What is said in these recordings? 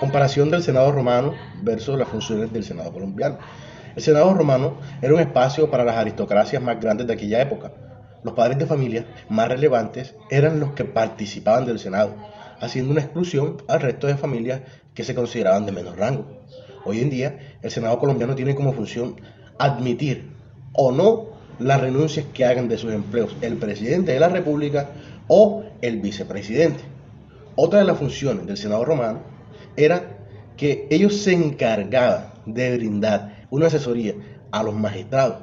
Comparación del Senado romano versus las funciones del Senado colombiano. El Senado romano era un espacio para las aristocracias más grandes de aquella época. Los padres de familia más relevantes eran los que participaban del Senado, haciendo una exclusión al resto de familias que se consideraban de menor rango. Hoy en día, el Senado colombiano tiene como función admitir o no las renuncias que hagan de sus empleos el presidente de la República o el vicepresidente. Otra de las funciones del Senado romano era que ellos se encargaban de brindar una asesoría a los magistrados,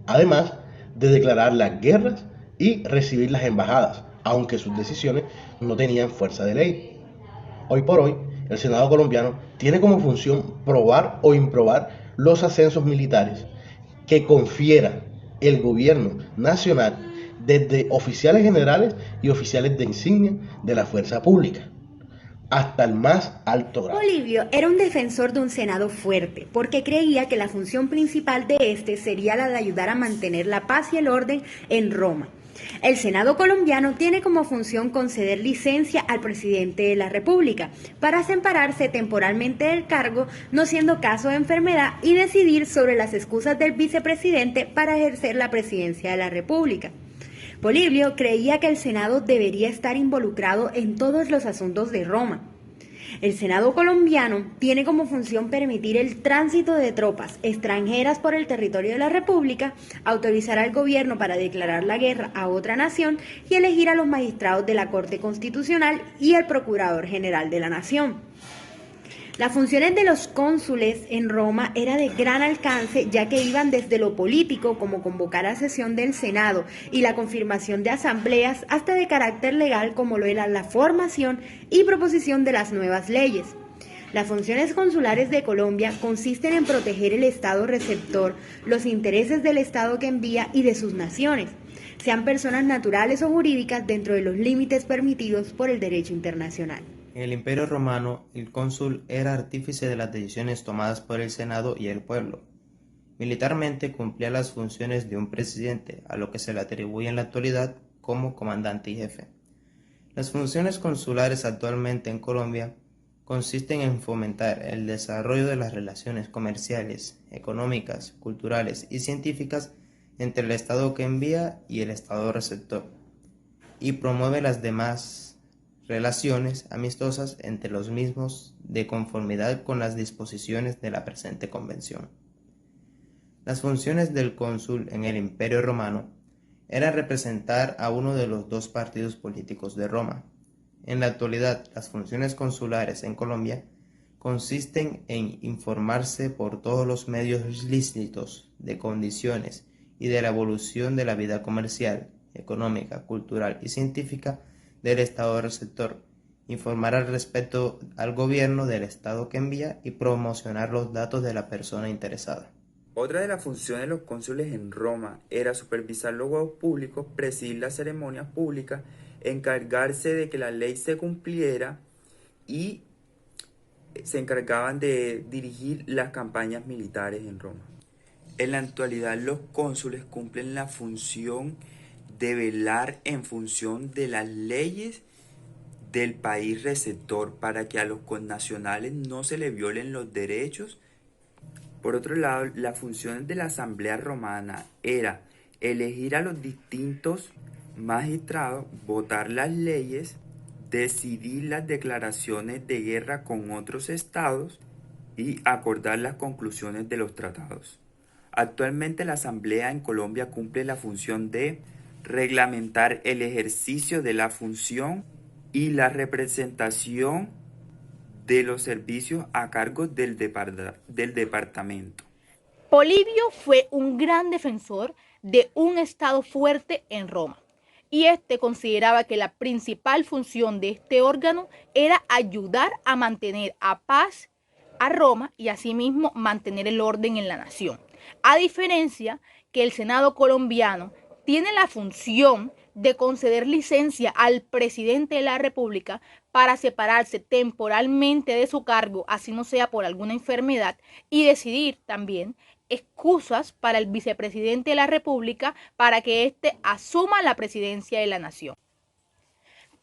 además de declarar las guerras y recibir las embajadas, aunque sus decisiones no tenían fuerza de ley. Hoy por hoy, el Senado colombiano tiene como función probar o improbar los ascensos militares que confiera el gobierno nacional desde oficiales generales y oficiales de insignia de la fuerza pública hasta el más alto grado. Polibio era un defensor de un Senado fuerte, porque creía que la función principal de este sería la de ayudar a mantener la paz y el orden en Roma. El Senado colombiano tiene como función conceder licencia al presidente de la República para separarse temporalmente del cargo, no siendo caso de enfermedad, y decidir sobre las excusas del vicepresidente para ejercer la presidencia de la República. Polibio creía que el Senado debería estar involucrado en todos los asuntos de Roma. El Senado colombiano tiene como función permitir el tránsito de tropas extranjeras por el territorio de la República, autorizar al gobierno para declarar la guerra a otra nación y elegir a los magistrados de la Corte Constitucional y el Procurador General de la Nación. Las funciones de los cónsules en Roma era de gran alcance, ya que iban desde lo político, como convocar a sesión del Senado y la confirmación de asambleas, hasta de carácter legal, como lo era la formación y proposición de las nuevas leyes. Las funciones consulares de Colombia consisten en proteger el Estado receptor, los intereses del Estado que envía y de sus naciones, sean personas naturales o jurídicas, dentro de los límites permitidos por el derecho internacional. En el Imperio Romano, el cónsul era artífice de las decisiones tomadas por el Senado y el pueblo. Militarmente cumplía las funciones de un presidente, a lo que se le atribuye en la actualidad como comandante y jefe. Las funciones consulares actualmente en Colombia consisten en fomentar el desarrollo de las relaciones comerciales, económicas, culturales y científicas entre el Estado que envía y el Estado receptor, y promueve las demás relaciones amistosas entre los mismos de conformidad con las disposiciones de la presente convención. Las funciones del cónsul en el Imperio Romano era representar a uno de los dos partidos políticos de Roma. En la actualidad, las funciones consulares en Colombia consisten en informarse por todos los medios lícitos de condiciones y de la evolución de la vida comercial, económica, cultural y científica del Estado receptor, informar al respecto al gobierno del Estado que envía y promocionar los datos de la persona interesada. Otra de las funciones de los cónsules en Roma era supervisar los juegos públicos, presidir las ceremonias públicas, encargarse de que la ley se cumpliera y se encargaban de dirigir las campañas militares en Roma. En la actualidad, los cónsules cumplen la función de velar en función de las leyes del país receptor para que a los connacionales no se les violen los derechos. Por otro lado, las funciones de la Asamblea Romana era elegir a los distintos magistrados, votar las leyes, decidir las declaraciones de guerra con otros estados y acordar las conclusiones de los tratados. Actualmente la Asamblea en Colombia cumple la función de reglamentar el ejercicio de la función y la representación de los servicios a cargo del departamento. Polibio fue un gran defensor de un Estado fuerte en Roma, y consideraba que la principal función de este órgano era ayudar a mantener a paz a Roma y asimismo mantener el orden en la nación, a diferencia que el Senado colombiano tiene la función de conceder licencia al presidente de la República para separarse temporalmente de su cargo, así no sea por alguna enfermedad, y decidir también excusas para el vicepresidente de la República para que éste asuma la presidencia de la nación.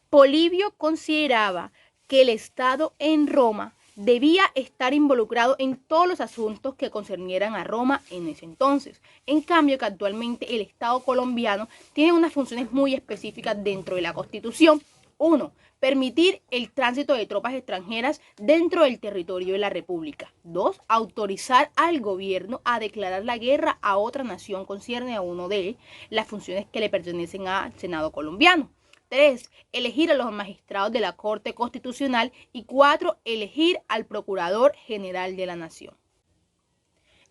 Polibio consideraba que el Estado en Roma debía estar involucrado en todos los asuntos que concernieran a Roma en ese entonces. En cambio, que actualmente el Estado colombiano tiene unas funciones muy específicas dentro de la Constitución. 1. Permitir el tránsito de tropas extranjeras dentro del territorio de la República. 2. Autorizar al gobierno a declarar la guerra a otra nación concierne a uno de las funciones que le pertenecen al Senado colombiano. 3. Elegir a los magistrados de la Corte Constitucional. Y 4. Elegir al Procurador General de la Nación.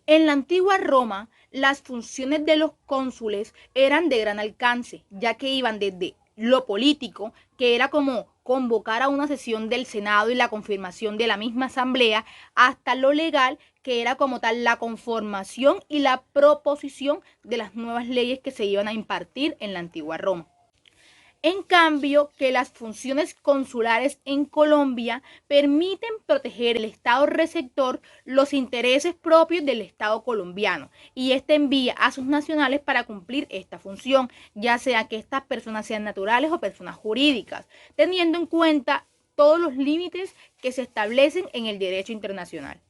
En la antigua Roma, las funciones de los cónsules eran de gran alcance, ya que iban desde lo político, que era como convocar a una sesión del Senado y la confirmación de la misma asamblea, hasta lo legal, que era como tal la conformación y la proposición de las nuevas leyes que se iban a impartir en la antigua Roma. En cambio, que las funciones consulares en Colombia permiten proteger el Estado receptor los intereses propios del Estado colombiano, y este envía a sus nacionales para cumplir esta función, ya sea que estas personas sean naturales o personas jurídicas, teniendo en cuenta todos los límites que se establecen en el derecho internacional.